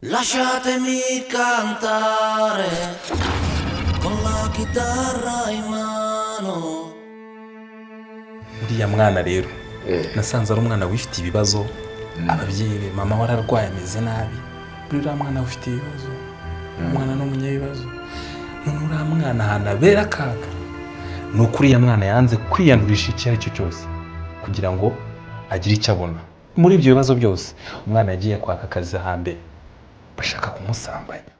Lasciatemi cantare con la chitarra in mano. Uriya mwana rero nasanze ari umwana wifite ibibazo, ababyeyi be mama wararwaye ameze nabi. Uriya mwana ufite ibibazo, umwana n'umunyabibazo. None uriya mwana hanabera akaga. Nuko uriya mwana yanze kwiyandurisha icyo ari cyo cyose kugira ngo agire icyo abona. Muri ibyo bibazo byose umwana yagiye kwaka akazi hambere bashaka kumusambanya.